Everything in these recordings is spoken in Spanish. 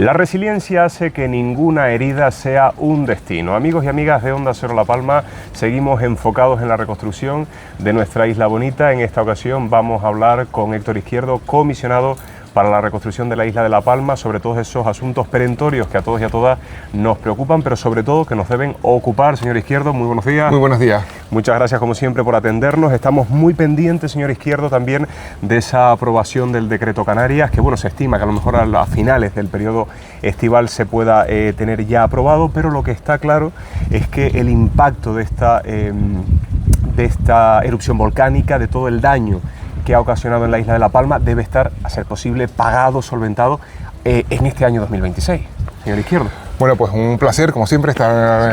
La resiliencia hace que ninguna herida sea un destino. Amigos y amigas de Onda Cero La Palma, seguimos enfocados en la reconstrucción de nuestra isla bonita. En esta ocasión vamos a hablar con Héctor Izquierdo, comisionado para la reconstrucción de la isla de La Palma, sobre todos esos asuntos perentorios que a todos y a todas nos preocupan, pero sobre todo que nos deben ocupar. Señor Izquierdo, muy buenos días. Muy buenos días. Muchas gracias como siempre por atendernos. Estamos muy pendientes, señor Izquierdo, también de esa aprobación del decreto Canarias, que bueno, se estima que a lo mejor a finales del periodo estival se pueda tener ya aprobado, pero lo que está claro es que el impacto de esta erupción volcánica, de todo el daño que ha ocasionado en la isla de La Palma, debe estar, a ser posible, pagado, solventado en este año 2026. Señor Izquierdo. Bueno, pues un placer, como siempre,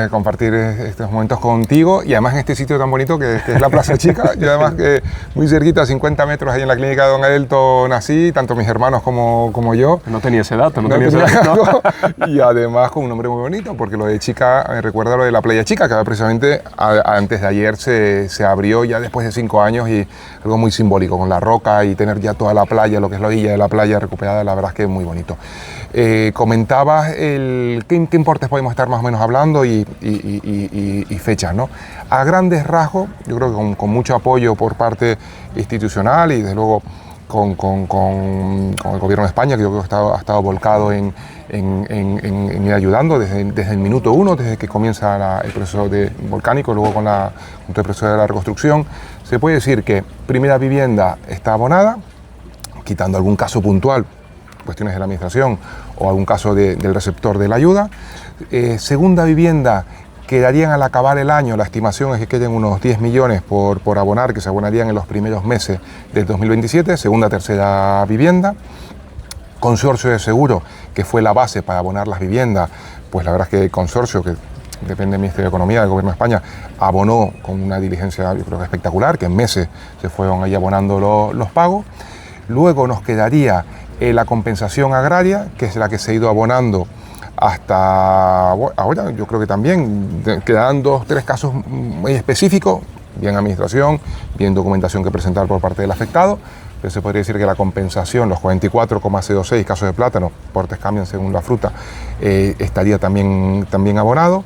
compartir estos momentos contigo y además en este sitio tan bonito que es la Plaza Chica y además que muy cerquita, 50 metros ahí en la clínica de Don Adelto nací, tanto mis hermanos como yo. No tenía ese dato, no tenía ese dato. Y además con un nombre muy bonito, porque lo de Chica me recuerda lo de la Playa Chica, que precisamente antes de ayer se abrió ya después de 5 años y algo muy simbólico, con la roca y tener ya toda la playa, lo que es la orilla de la playa recuperada, la verdad es que es muy bonito. Comentabas qué importes podemos estar más o menos hablando y fechas, ¿no? A grandes rasgos, yo creo que con mucho apoyo por parte institucional y desde luego con el gobierno de España, que yo creo que ha estado volcado en ir ayudando desde el minuto uno, desde que comienza el proceso volcánico, luego con el proceso de la reconstrucción. Se puede decir que primera vivienda está abonada, quitando algún caso puntual, cuestiones de la administración o algún caso del receptor de la ayuda. Segunda vivienda, quedarían al acabar el año, la estimación es que queden unos 10 millones por abonar, que se abonarían en los primeros meses del 2027, segunda, tercera vivienda. Consorcio de seguro, que fue la base para abonar las viviendas, pues la verdad es que el consorcio, que depende del Ministerio de Economía, del Gobierno de España, abonó con una diligencia, yo creo que espectacular, que en meses se fueron ahí abonando los pagos. Luego nos quedaría la compensación agraria, que es la que se ha ido abonando hasta ahora. Yo creo que también quedan 2 o 3 casos muy específicos, bien administración, bien documentación que presentar por parte del afectado, pero se podría decir que la compensación, los 44,06 casos de plátano, portes cambian según la fruta, estaría también abonado.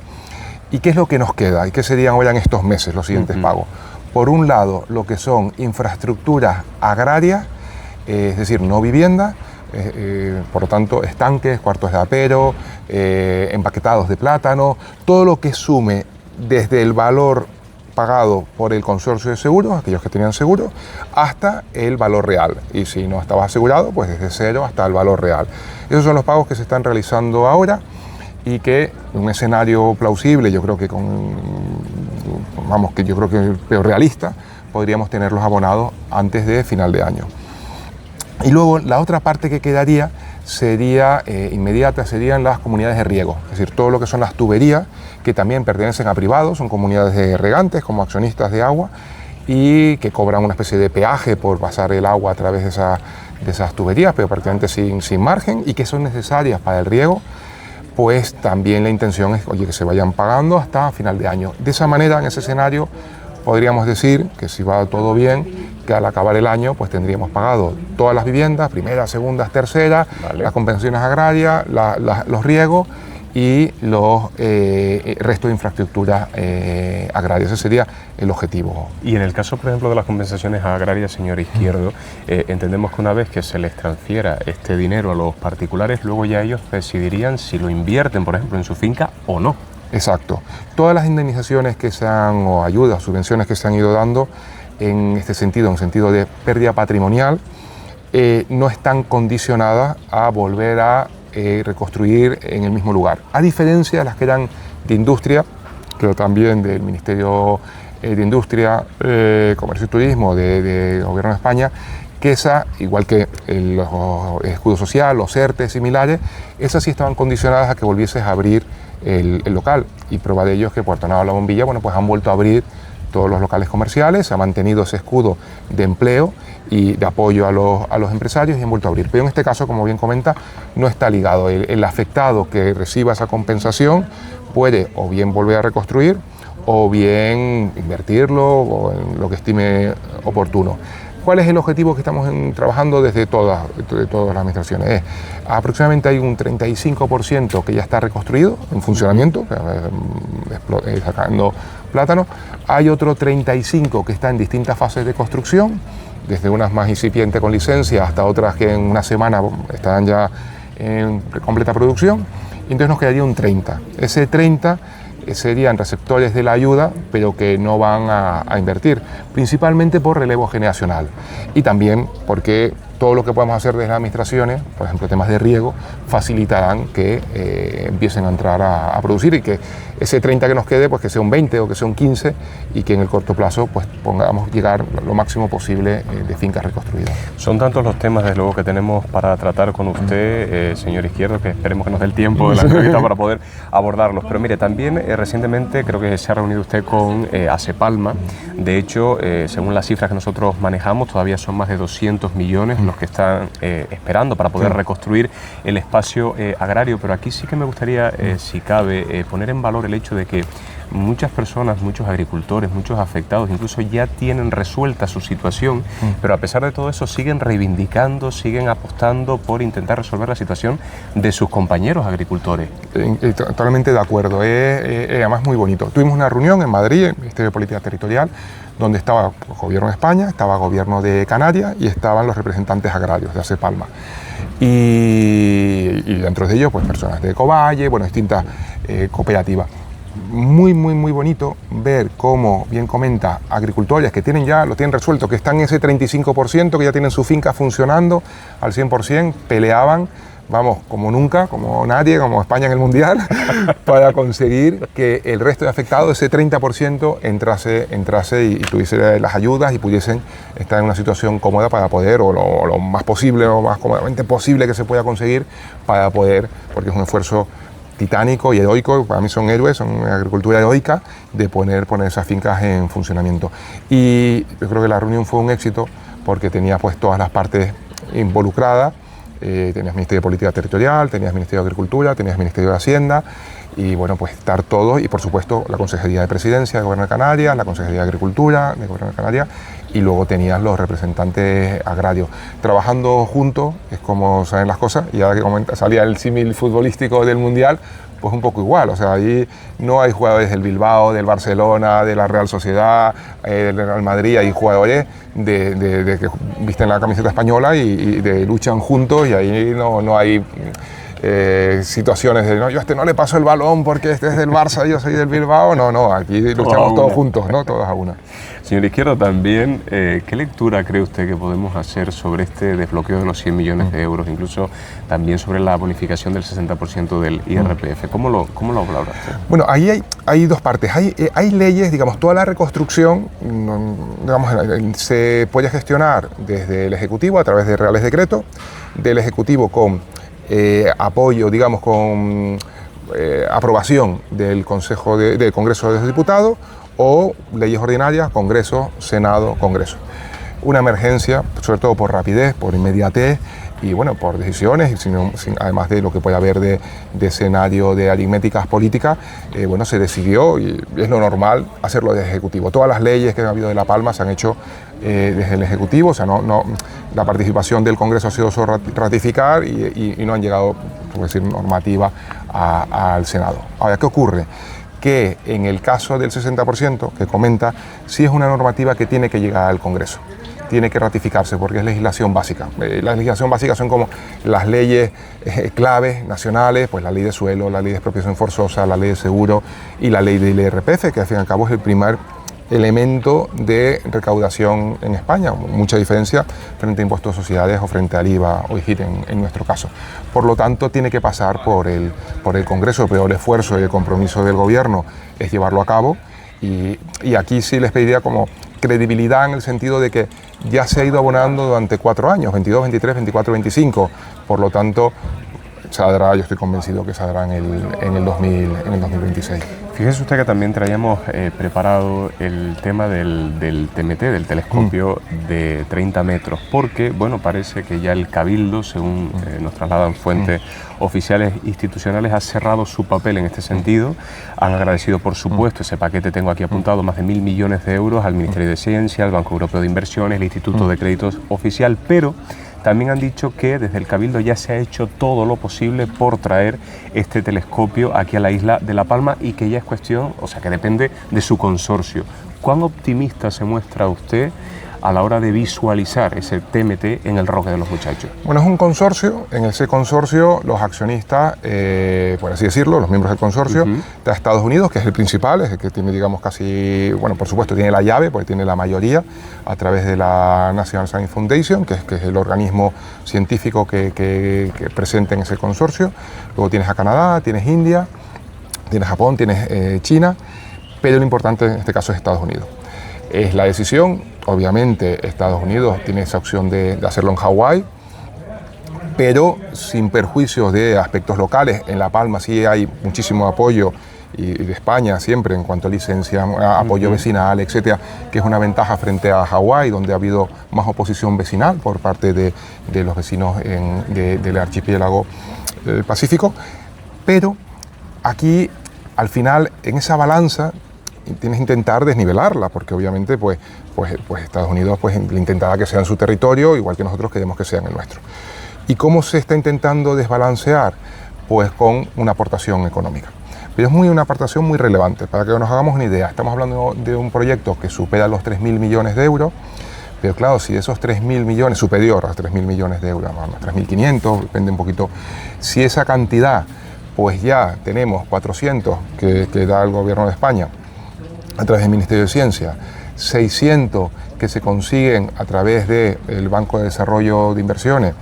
¿Y qué es lo que nos queda? ¿Y qué serían ahora en estos meses los siguientes pagos? Por un lado, lo que son infraestructuras agrarias, es decir, no vivienda, por lo tanto estanques, cuartos de apero, empaquetados de plátano, todo lo que sume desde el valor pagado por el consorcio de seguros, aquellos que tenían seguro, hasta el valor real. Y si no estaba asegurado, pues desde 0 hasta el valor real. Esos son los pagos que se están realizando ahora y que en un escenario plausible, yo creo que yo creo que pero realista, podríamos tenerlos abonados antes de final de año. Y luego la otra parte que quedaría sería inmediata, serían las comunidades de riego, es decir, todo lo que son las tuberías, que también pertenecen a privados, son comunidades de regantes como accionistas de agua y que cobran una especie de peaje por pasar el agua a través de esas tuberías, pero prácticamente sin margen, y que son necesarias para el riego. Pues también la intención es, que se vayan pagando hasta final de año. De esa manera, en ese escenario, podríamos decir que si va todo bien, que al acabar el año pues tendríamos pagado todas las viviendas, primeras, segundas, terceras, vale, las compensaciones agrarias, los riegos y los restos de infraestructuras agrarias. Ese sería el objetivo. Y en el caso, por ejemplo, de las compensaciones agrarias, señor Izquierdo, entendemos que una vez que se les transfiera este dinero a los particulares, luego ya ellos decidirían si lo invierten, por ejemplo, en su finca o no. Exacto. Todas las indemnizaciones o ayudas, subvenciones que se han ido dando en este sentido, en sentido de pérdida patrimonial, no están condicionadas a volver a reconstruir en el mismo lugar. A diferencia de las que eran de industria, pero también del Ministerio de Industria, Comercio y Turismo del Gobierno de España, que esa, igual que los escudos sociales, los ERTE similares, esas sí estaban condicionadas a que volvieses a abrir el local, y prueba de ello es que Puerto Nava La Bombilla, pues han vuelto a abrir todos los locales comerciales, se ha mantenido ese escudo de empleo y de apoyo a los empresarios y han vuelto a abrir. Pero en este caso, como bien comenta, no está ligado. El afectado que reciba esa compensación puede o bien volver a reconstruir o bien invertirlo o en lo que estime oportuno. ¿Cuál es el objetivo que estamos trabajando desde todas las administraciones? Aproximadamente hay un 35% que ya está reconstruido, en funcionamiento, sacando plátano. Hay otro 35% que está en distintas fases de construcción, desde unas más incipientes con licencia hasta otras que en una semana estarán ya en completa producción. Y entonces nos quedaría un 30%. Ese 30% serían receptores de la ayuda, pero que no van a invertir, principalmente por relevo generacional y también porque todo lo que podemos hacer desde las administraciones, por ejemplo temas de riego, facilitarán que empiecen a entrar a producir y que ese 30 que nos quede, pues que sea un 20 o que sea un 15 y que en el corto plazo pues podamos llegar lo máximo posible de fincas reconstruidas. Son tantos los temas, desde luego, que tenemos para tratar con usted, señor Izquierdo, que esperemos que nos dé el tiempo de la entrevista para poder abordarlos. Pero mire, también recientemente creo que se ha reunido usted con ACEPALMA. De hecho, según las cifras que nosotros manejamos, todavía son más de 200 millones los que están esperando para poder reconstruir el espacio agrario. Pero aquí sí que me gustaría, si cabe, poner en valor el hecho de que muchas personas, muchos agricultores, muchos afectados, incluso ya tienen resuelta su situación, pero a pesar de todo eso siguen reivindicando, siguen apostando por intentar resolver la situación de sus compañeros agricultores. Totalmente de acuerdo, además muy bonito. Tuvimos una reunión en Madrid, el Ministerio de Política Territorial, donde estaba el Gobierno de España, estaba el Gobierno de Canarias y estaban los representantes agrarios de ACEPALMA. Y dentro de ellos, pues personas de Ecovalle, bueno, distintas cooperativas. Muy bonito ver cómo, bien comenta, agricultores que lo tienen resuelto, que están en ese 35%, que ya tienen su finca funcionando al 100%, peleaban, vamos, como nunca, como nadie, como España en el Mundial, para conseguir que el resto de afectados, ese 30%, entrase y tuviese las ayudas y pudiesen estar en una situación cómoda para poder, o lo más posible, lo más cómodamente posible que se pueda conseguir, para poder, porque es un esfuerzo titánico y heroico, para mí son héroes, son una agricultura heroica, de poner esas fincas en funcionamiento. Y yo creo que la reunión fue un éxito porque tenía pues todas las partes involucradas, tenías Ministerio de Política Territorial, tenías Ministerio de Agricultura, tenías Ministerio de Hacienda, y bueno, pues estar todos, y por supuesto la Consejería de Presidencia del Gobierno de Canarias, la Consejería de Agricultura del Gobierno de Canarias, y luego tenías los representantes agrarios. Trabajando juntos es como salen las cosas, y ahora que salía el símil futbolístico del Mundial, pues un poco igual, o sea, ahí no hay jugadores del Bilbao, del Barcelona, de la Real Sociedad, del Real Madrid, hay jugadores de que visten la camiseta española y luchan juntos, y ahí no hay situaciones de, no, yo a este no le paso el balón porque este es del Barça y yo soy del Bilbao. No, aquí luchamos todos juntos, ¿no? Todos a una. Señor Izquierdo, también, ¿qué lectura cree usted que podemos hacer sobre este desbloqueo de los 100 millones de euros, incluso también sobre la bonificación del 60% del IRPF? ¿Cómo lo valora usted? Bueno, ahí hay dos partes. Hay leyes, digamos, toda la reconstrucción, digamos, se puede gestionar desde el Ejecutivo a través de reales decretos, del Ejecutivo con apoyo, digamos, con aprobación del del Congreso de los Diputados, o leyes ordinarias, Congreso, Senado, Congreso. Una emergencia, sobre todo por rapidez, por inmediatez y bueno, por decisiones, además de lo que puede haber de escenario de aritméticas políticas, bueno, se decidió, y es lo normal, hacerlo desde el Ejecutivo. Todas las leyes que ha habido de La Palma se han hecho desde el Ejecutivo, o sea, la participación del Congreso ha sido solo ratificar y no han llegado, por decir, normativa al Senado. Ahora, ¿qué ocurre? Que en el caso del 60% que comenta, sí es una normativa que tiene que llegar al Congreso, tiene que ratificarse porque es legislación básica. La legislación básica son como las leyes claves nacionales, pues la ley de suelo, la ley de expropiación forzosa, la ley de seguro y la ley del IRPF, que al fin y al cabo es el primer elemento de recaudación en España, mucha diferencia frente a impuestos de sociedades o frente al IVA o IGIT en nuestro caso. Por lo tanto, tiene que pasar por el Congreso, pero el esfuerzo y el compromiso del Gobierno es llevarlo a cabo, y aquí sí les pediría como credibilidad en el sentido de que ya se ha ido abonando durante 4 años, 22, 23, 24, 25, por lo tanto saldrá, yo estoy convencido que saldrá en el 2026. Fíjese usted que también traíamos preparado el tema del TMT, del telescopio de 30 metros, porque, bueno, parece que ya el Cabildo, según nos trasladan fuentes oficiales institucionales, ha cerrado su papel en este sentido. Han agradecido, por supuesto, ese paquete, tengo aquí apuntado, más de 1.000 millones de euros al Ministerio de Ciencia, al Banco Europeo de Inversiones, el Instituto de Créditos Oficial, pero también han dicho que desde el Cabildo ya se ha hecho todo lo posible por traer este telescopio aquí a la isla de La Palma y que ya es cuestión, o sea, que depende de su consorcio. ¿Cuán optimista se muestra usted a la hora de visualizar ese TMT en el Roque de los Muchachos? Bueno, es un consorcio. En ese consorcio los accionistas, por así decirlo, los miembros del consorcio, está Estados Unidos, que es el principal, es el que tiene, digamos, casi, bueno, por supuesto tiene la llave, porque tiene la mayoría, a través de la National Science Foundation, que es el organismo científico que presenta en ese consorcio. Luego tienes a Canadá, tienes India, tienes Japón, tienes China, pero lo importante en este caso es Estados Unidos. Es la decisión. Obviamente Estados Unidos tiene esa opción de hacerlo en Hawái, pero sin perjuicios de aspectos locales. En La Palma sí hay muchísimo apoyo, y de España siempre en cuanto a licencia, apoyo vecinal, etcétera, que es una ventaja frente a Hawái, donde ha habido más oposición vecinal por parte de los vecinos del archipiélago Pacífico. Pero aquí, al final, en esa balanza, tienes que intentar desnivelarla, porque obviamente pues Estados Unidos pues intentará que sea en su territorio, igual que nosotros queremos que sea en el nuestro. ¿Y cómo se está intentando desbalancear? Pues con una aportación económica. Pero es una aportación muy relevante. Para que nos hagamos una idea, estamos hablando de un proyecto que supera los 3.000 millones de euros, pero claro, si esos 3.000 millones, superior a 3.000 millones de euros, 3.500, depende un poquito, si esa cantidad, pues ya tenemos 400 que da el Gobierno de España, a través del Ministerio de Ciencia, 600 que se consiguen a través del Banco de Desarrollo de Inversiones,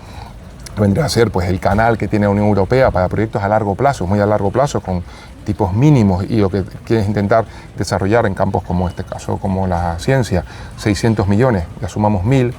vendría a ser pues el canal que tiene la Unión Europea para proyectos a largo plazo, muy a largo plazo, con tipos mínimos, y lo que quieres intentar desarrollar en campos como este caso, como la ciencia, 600 millones, ya sumamos 1.000.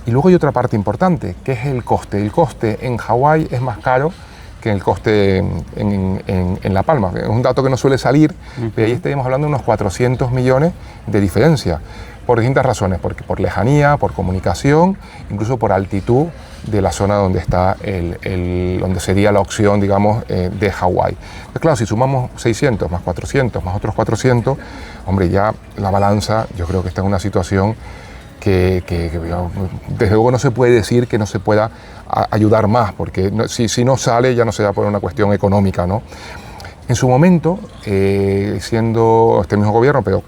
Y luego hay otra parte importante, que es el coste. El coste en Hawái es más caro que el coste en La Palma. Es un dato que no suele salir, pero ahí estaríamos hablando de unos 400 millones de diferencia, por distintas razones, porque por lejanía, por comunicación, incluso por altitud de la zona donde está donde sería la opción, digamos, de Hawái. Pues claro, si sumamos 600 más 400 más otros 400, hombre, ya la balanza yo creo que está en una situación que desde luego no se puede decir que no se pueda ayudar más, porque si no sale ya no será por una cuestión económica, ¿no? En su momento, siendo este mismo gobierno, pero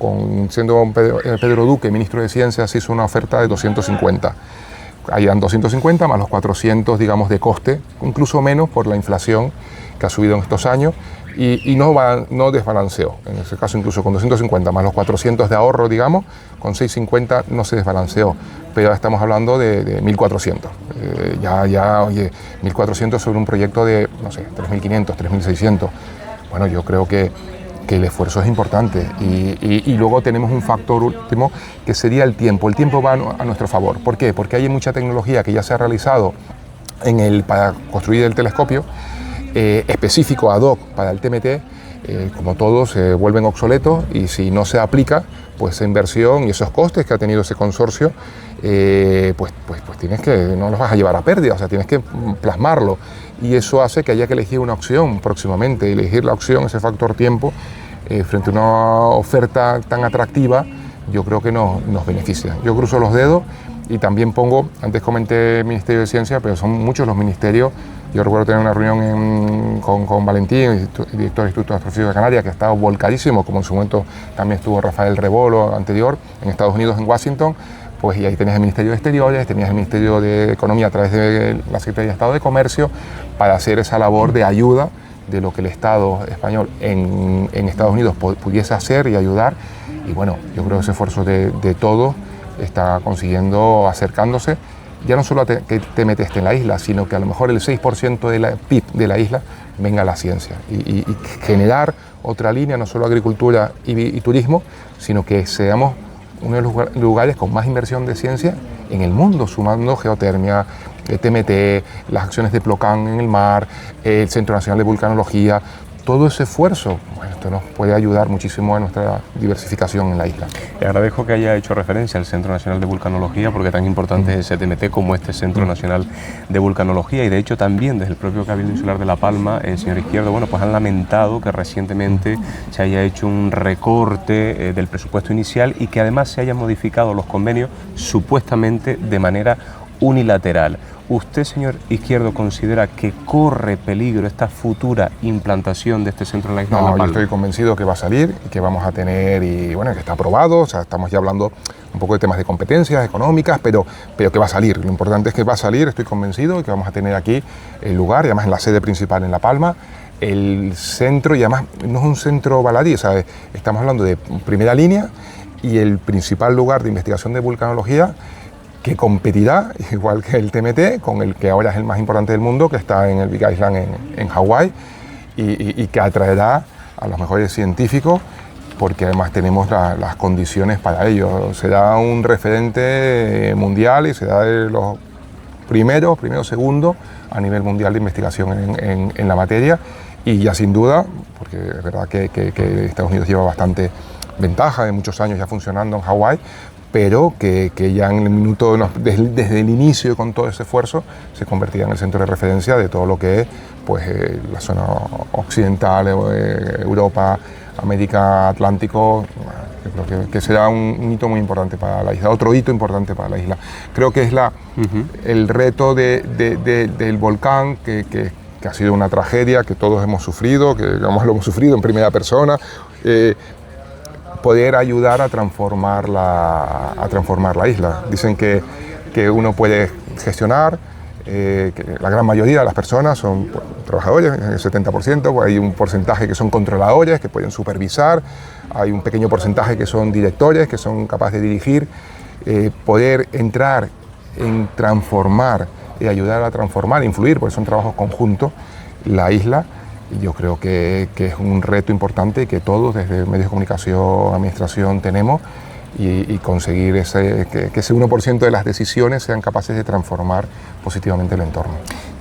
siendo Pedro Duque, ministro de Ciencias, se hizo una oferta de 250. Ahí eran 250 más los 400, digamos, de coste, incluso menos por la inflación que ha subido en estos años, y no desbalanceó. En ese caso, incluso con 250 más los 400 de ahorro, digamos, con 650 no se desbalanceó, pero ahora estamos hablando de 1.400. Oye, 1.400 sobre un proyecto de, no sé, 3.500, 3.600. Bueno, yo creo que el esfuerzo es importante, y luego tenemos un factor último que sería el tiempo. El tiempo va a nuestro favor. ¿Por qué? Porque hay mucha tecnología que ya se ha realizado para construir el telescopio, específico ad hoc para el TMT, como todos se vuelven obsoletos, y si no se aplica, pues esa inversión y esos costes que ha tenido ese consorcio, pues no los vas a llevar a pérdida, o sea, tienes que plasmarlo, y eso hace que haya que elegir una opción próximamente, y elegir la opción, ese factor tiempo, frente a una oferta tan atractiva, yo creo que nos beneficia. Yo cruzo los dedos, y también antes comenté el Ministerio de Ciencia, pero son muchos los ministerios. Yo recuerdo tener una reunión con Valentín, el director del Instituto de Astrofísica de Canarias, que ha estado volcadísimo, como en su momento también estuvo Rafael Rebolo anterior, en Estados Unidos, en Washington, pues, y ahí tenías el Ministerio de Exteriores, tenías el Ministerio de Economía a través de la Secretaría de Estado de Comercio, para hacer esa labor de ayuda de lo que el Estado español en Estados Unidos pudiese hacer y ayudar. Y bueno, yo creo que ese esfuerzo de todos está consiguiendo acercándose, ya no solo a que TMT esté en la isla, sino que a lo mejor el 6% de la PIB de la isla venga a la ciencia, y generar otra línea, no solo agricultura y turismo, sino que seamos uno de los lugares con más inversión de ciencia en el mundo, sumando geotermia, TMT, las acciones de Plocan en el mar, el Centro Nacional de Vulcanología, todo ese esfuerzo, bueno, esto nos puede ayudar muchísimo a nuestra diversificación en la isla. Le agradezco que haya hecho referencia al Centro Nacional de Vulcanología, porque tan importante es ese TMT como este Centro Nacional de Vulcanología, y de hecho también desde el propio Cabildo Insular de La Palma, señor Izquierdo, bueno, pues han lamentado que recientemente se haya hecho un recorte del presupuesto inicial y que además se hayan modificado los convenios supuestamente de manera unilateral. ¿Usted, señor Izquierdo, considera que corre peligro esta futura implantación de este centro en la isla de La Palma? Yo estoy convencido que va a salir y que vamos a tener, y bueno, que está aprobado, o sea, estamos ya hablando un poco de temas de competencias económicas, pero que va a salir. Lo importante es que va a salir, estoy convencido, y que vamos a tener aquí el lugar, y además en la sede principal en La Palma, el centro, y además no es un centro baladí, o sea, estamos hablando de primera línea y el principal lugar de investigación de vulcanología, que competirá, igual que el TMT, con el que ahora es el más importante del mundo, que está en el Big Island en Hawái, y que atraerá a los mejores científicos, porque además tenemos las condiciones para ello. Será un referente mundial y será de los primero, segundo a nivel mundial de investigación en la materia, y ya sin duda, porque es verdad que Estados Unidos lleva bastante ventaja de muchos años ya funcionando en Hawái, pero que ya en el minuto, desde el inicio con todo ese esfuerzo, se convertirá en el centro de referencia de todo lo que es pues, la zona occidental, Europa, América, Atlántico. Yo creo que será un hito muy importante para la isla, otro hito importante para la isla. Creo que es el reto del volcán, que ha sido una tragedia, que todos hemos sufrido, que digamos, lo hemos sufrido en primera persona, poder ayudar a transformar la isla. Dicen que uno puede gestionar, que la gran mayoría de las personas son trabajadores, el 70%, pues hay un porcentaje que son controladores, que pueden supervisar, hay un pequeño porcentaje que son directores, que son capaces de dirigir, poder entrar en transformar y ayudar a transformar, influir, porque son trabajos conjuntos, la isla. Yo creo que es un reto importante que todos, desde medios de comunicación, administración, tenemos, y conseguir que ese 1% de las decisiones sean capaces de transformar positivamente el entorno.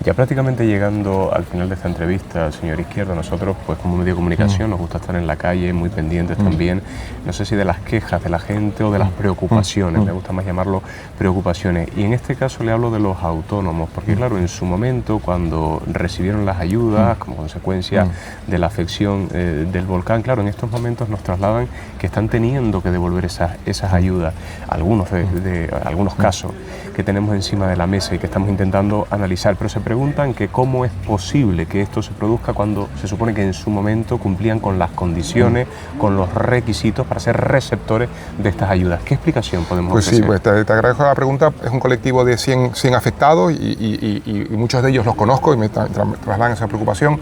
Ya prácticamente llegando al final de esta entrevista, señor Izquierdo, nosotros pues como medio de comunicación nos gusta estar en la calle, muy pendientes también, no sé si de las quejas de la gente o de las preocupaciones, me gusta más llamarlo preocupaciones, y en este caso le hablo de los autónomos, porque claro, en su momento cuando recibieron las ayudas como consecuencia de la afección del volcán, claro, en estos momentos nos trasladan que están teniendo que devolver esas ayudas, algunos casos que tenemos encima de la mesa y que estamos intentando analizar, pero se preguntan que cómo es posible que esto se produzca cuando se supone que en su momento cumplían con las condiciones, con los requisitos para ser receptores de estas ayudas. ¿Qué explicación podemos ofrecer? Sí, pues te agradezco la pregunta. Es un colectivo de 100 afectados y muchos de ellos los conozco y me trasladan esa preocupación.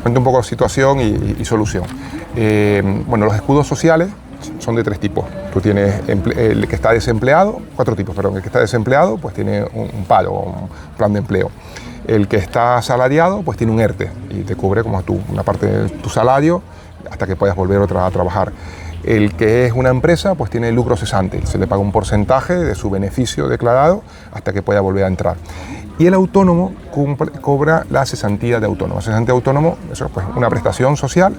Cuento un poco la situación y solución. Bueno, los escudos sociales son de 3 tipos. Tú tienes el que está desempleado, 4 tipos, perdón. El que está desempleado pues tiene un paro, un plan de empleo. El que está asalariado pues tiene un ERTE y te cubre como una parte de tu salario hasta que puedas volver otra a trabajar. El que es una empresa pues tiene lucro cesante, se le paga un porcentaje de su beneficio declarado hasta que pueda volver a entrar. Y el autónomo cobra la cesantía de autónomo. La cesantía de autónomo, eso es pues una prestación social,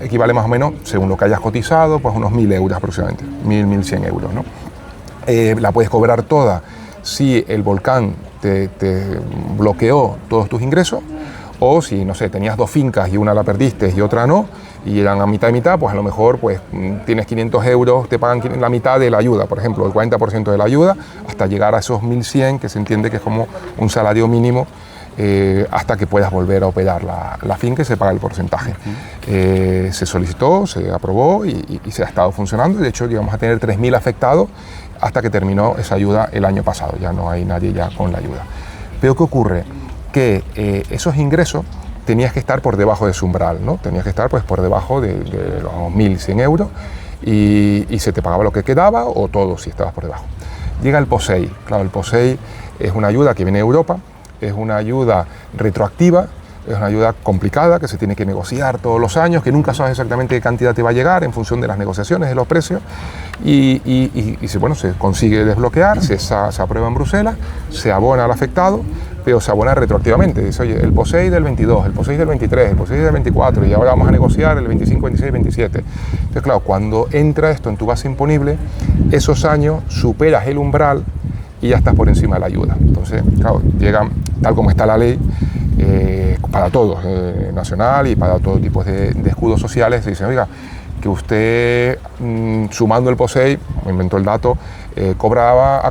equivale más o menos, según lo que hayas cotizado, pues unos 1.000 euros aproximadamente, 1.100 euros, ¿no? La puedes cobrar toda si el volcán te bloqueó todos tus ingresos, o si, no sé, tenías 2 fincas y una la perdiste y otra no, y eran a mitad y mitad, pues a lo mejor pues, tienes 500 euros, te pagan la mitad de la ayuda, por ejemplo, el 40% de la ayuda, hasta llegar a esos 1.100, que se entiende que es como un salario mínimo, hasta que puedas volver a operar la finca y se paga el porcentaje. Se solicitó, se aprobó y se ha estado funcionando, y de hecho llegamos a tener 3.000 afectados hasta que terminó esa ayuda el año pasado, ya no hay nadie ya con la ayuda. Pero ¿qué ocurre? Que esos ingresos tenías que estar por debajo de su umbral, ¿no? Tenías que estar pues, por debajo de los 1.100 euros y se te pagaba lo que quedaba o todo si estabas por debajo. Llega el POSEI. Claro, el POSEI es una ayuda que viene de Europa, es una ayuda retroactiva, es una ayuda complicada que se tiene que negociar todos los años, que nunca sabes exactamente qué cantidad te va a llegar en función de las negociaciones, de los precios, y se consigue desbloquear, se aprueba en Bruselas, se abona al afectado, pero se abona retroactivamente. Dice, oye, el POSEI del 22, el POSEI del 23, el POSEI del 24, y ahora vamos a negociar el 25, 26, 27. Entonces, claro, cuando entra esto en tu base imponible, esos años superas el umbral y ya estás por encima de la ayuda. Entonces, claro, llegan, tal como está la ley, para todos, nacional y para todo tipo de escudos sociales, se dicen, oiga, que usted, sumando el POSEI, me inventó el dato, ha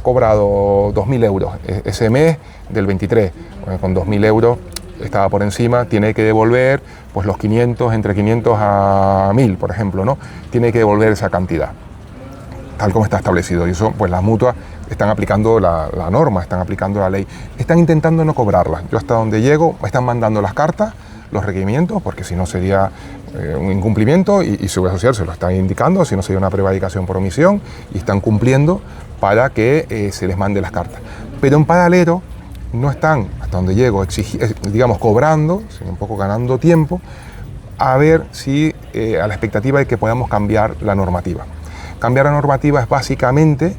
cobrado 2.000 euros ese mes del 23. Bueno, con 2.000 euros estaba por encima, tiene que devolver pues los 500, entre 500 a 1.000, por ejemplo, ¿no? Tiene que devolver esa cantidad, tal como está establecido. Y eso, pues las mutuas están aplicando la norma, están aplicando la ley. Están intentando no cobrarla. Yo hasta donde llego, me están mandando las cartas, los requerimientos, porque si no sería un incumplimiento, y Seguridad Social se lo está indicando, si no sería una prevaricación por omisión, y están cumpliendo para que se les mande las cartas. Pero en paralelo no están, hasta donde llego, digamos, cobrando, sino un poco ganando tiempo, a ver si a la expectativa de que podamos cambiar la normativa. Cambiar la normativa es básicamente,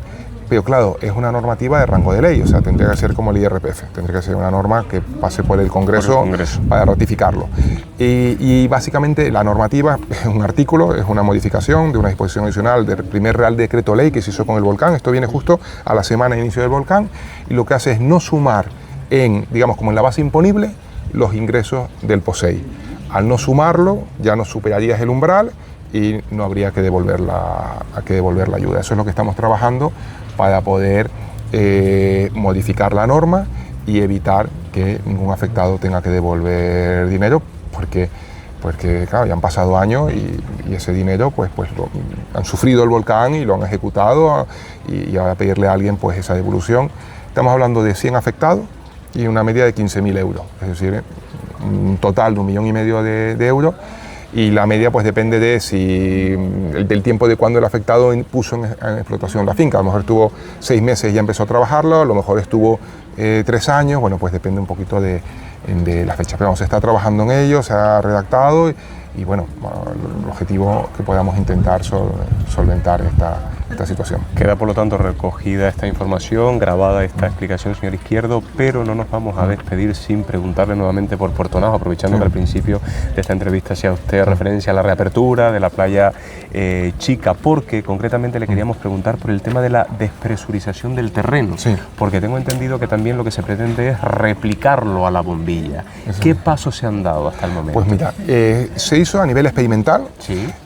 pero claro, es una normativa de rango de ley, o sea, tendría que ser como el IRPF, tendría que ser una norma que pase por el Congreso, para ratificarlo. Y básicamente la normativa es un artículo, es una modificación de una disposición adicional del primer Real Decreto Ley que se hizo con el volcán. Esto viene justo a la semana de inicio del volcán, y lo que hace es no sumar digamos, como en la base imponible, los ingresos del POSEI. Al no sumarlo, ya no superarías el umbral y no habría que devolver la ayuda. Eso es lo que estamos trabajando para poder modificar la norma y evitar que ningún afectado tenga que devolver dinero, porque claro, ya han pasado años y ese dinero pues han sufrido el volcán y lo han ejecutado, y ahora pedirle a alguien pues esa devolución. Estamos hablando de 100 afectados y una media de 15.000 euros, es decir, un total de 1,5 millones de euros. Y la media pues depende del tiempo de cuando el afectado puso en explotación la finca. A lo mejor estuvo 6 meses y ya empezó a trabajarlo, a lo mejor estuvo 3 años, bueno, pues depende un poquito de la fecha. Pero vamos, se está trabajando en ello, se ha redactado y bueno, el objetivo es que podamos intentar solventar esta situación. Queda por lo tanto recogida esta información, grabada esta explicación, señor Izquierdo, pero no nos vamos a despedir sin preguntarle nuevamente por Portonajo, aprovechando que al principio de esta entrevista hacía usted referencia a la reapertura de la playa Chica, porque concretamente le queríamos preguntar por el tema de la despresurización del terreno, porque tengo entendido que también lo que se pretende es replicarlo a la bombilla. ¿Qué pasos se han dado hasta el momento? Pues mira, se hizo a nivel experimental,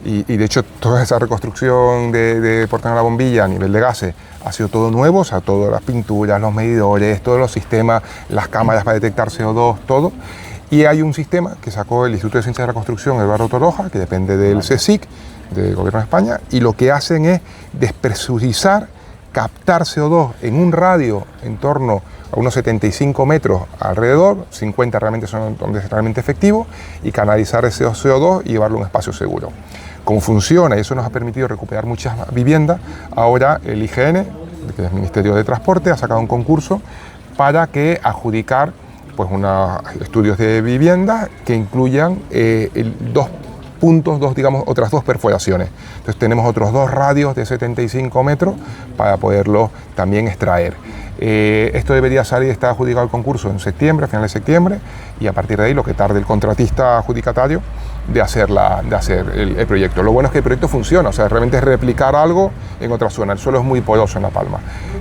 y de hecho toda esa reconstrucción de Portonajo a la bombilla a nivel de gases ha sido todo nuevo, o sea, todas las pinturas, los medidores, todos los sistemas, las cámaras para detectar CO2, todo. Y hay un sistema que sacó el Instituto de Ciencias de la Construcción, Eduardo Torroja, que depende del CSIC, del Gobierno de España, y lo que hacen es despresurizar, captar CO2 en un radio en torno a unos 75 metros alrededor, 50 realmente son donde es realmente efectivo, y canalizar ese CO2 y llevarlo a un espacio seguro. Como funciona, y eso nos ha permitido recuperar muchas viviendas, ahora el IGN, que es el Ministerio de Transporte, ha sacado un concurso para que adjudicar pues unos estudios de vivienda que incluyan otras dos perforaciones. Entonces tenemos otros 2 radios de 75 metros para poderlos también extraer. Esto debería estar adjudicado el concurso en septiembre, a finales de septiembre, y a partir de ahí lo que tarde el contratista adjudicatario de hacer el proyecto. Lo bueno es que el proyecto funciona, o sea, realmente es replicar algo en otra zona. El suelo es muy poroso en La Palma,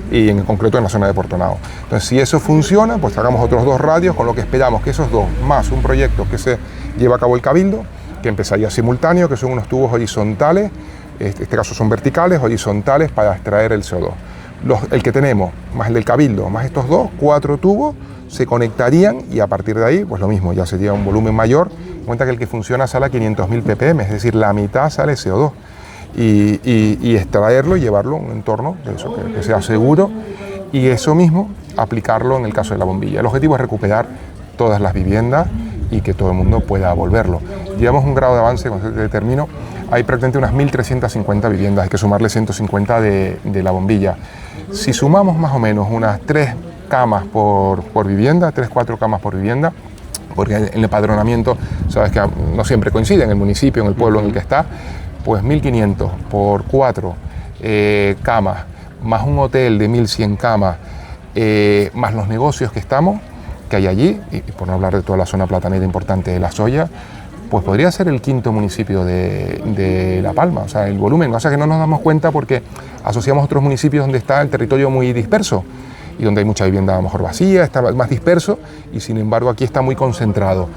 y en concreto en la zona de Portonajo. Entonces, si eso funciona, pues sacamos otros 2 radios, con lo que esperamos que esos 2, más un proyecto que se lleva a cabo el Cabildo, que empezaría simultáneo, que son unos tubos horizontales, en este caso son verticales, horizontales, para extraer el CO2. El que tenemos, más el del Cabildo, más estos 2, 4 tubos, se conectarían, y a partir de ahí, pues lo mismo, ya sería un volumen mayor. Cuenta que el que funciona sale a 500.000 ppm, es decir, la mitad sale CO2. Y extraerlo y llevarlo a un entorno que sea seguro, y eso mismo aplicarlo en el caso de la bombilla. El objetivo es recuperar todas las viviendas y que todo el mundo pueda volverlo. Llevamos un grado de avance, cuando se termino, hay prácticamente unas 1.350 viviendas, hay que sumarle 150 de la bombilla. Si sumamos más o menos unas 3 camas por vivienda, 3-4 camas por vivienda, porque en el empadronamiento, sabes que no siempre coincide en el municipio, en el pueblo en el que está, pues 1.500 por 4 camas, más un hotel de 1.100 camas, más los negocios que que hay allí, y por no hablar de toda la zona platanera importante de La Soya, pues podría ser el quinto municipio de La Palma, o sea, el volumen. O sea, que no nos damos cuenta porque asociamos otros municipios donde está el territorio muy disperso y donde hay mucha vivienda a lo mejor vacía, está más disperso, y sin embargo aquí está muy concentrado.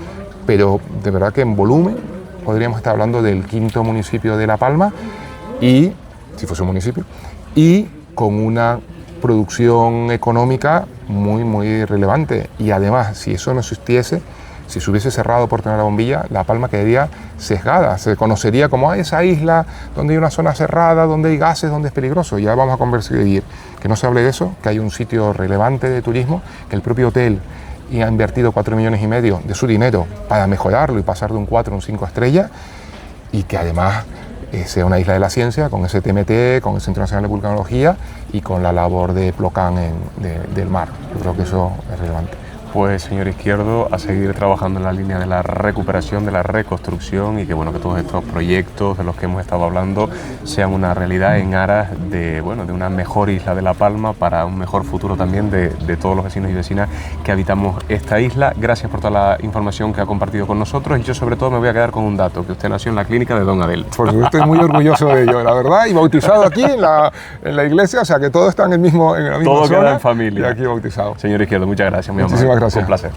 Pero de verdad que en volumen podríamos estar hablando del quinto municipio de La Palma, y si fuese un municipio, y con una producción económica muy relevante. Y además, si eso no existiese, si se hubiese cerrado por tener la bombilla, La Palma quedaría sesgada, se conocería como esa isla donde hay una zona cerrada, donde hay gases, donde es peligroso. Ya vamos a conseguir que no se hable de eso, que hay un sitio relevante de turismo, que el propio hotel ha invertido 4,5 millones de su dinero para mejorarlo y pasar de un 4 a un 5 estrellas, y que además sea una isla de la ciencia, con ese TMT, con el Centro Nacional de Vulcanología y con la labor de Plocán del mar. Yo creo que eso es relevante. Pues, señor Izquierdo, a seguir trabajando en la línea de la recuperación, de la reconstrucción, y que bueno, que todos estos proyectos de los que hemos estado hablando sean una realidad en aras de, bueno, de una mejor isla de La Palma, para un mejor futuro también de todos los vecinos y vecinas que habitamos esta isla. Gracias por toda la información que ha compartido con nosotros, y yo sobre todo me voy a quedar con un dato, que usted nació en la clínica de Don Adel. Pues yo estoy muy orgulloso de ello, la verdad, y bautizado aquí en la iglesia, o sea que todo está en la misma Todo zona. queda en familia. Y aquí bautizado. Señor Izquierdo, muchas gracias. Muchísimas gracias. Un placer.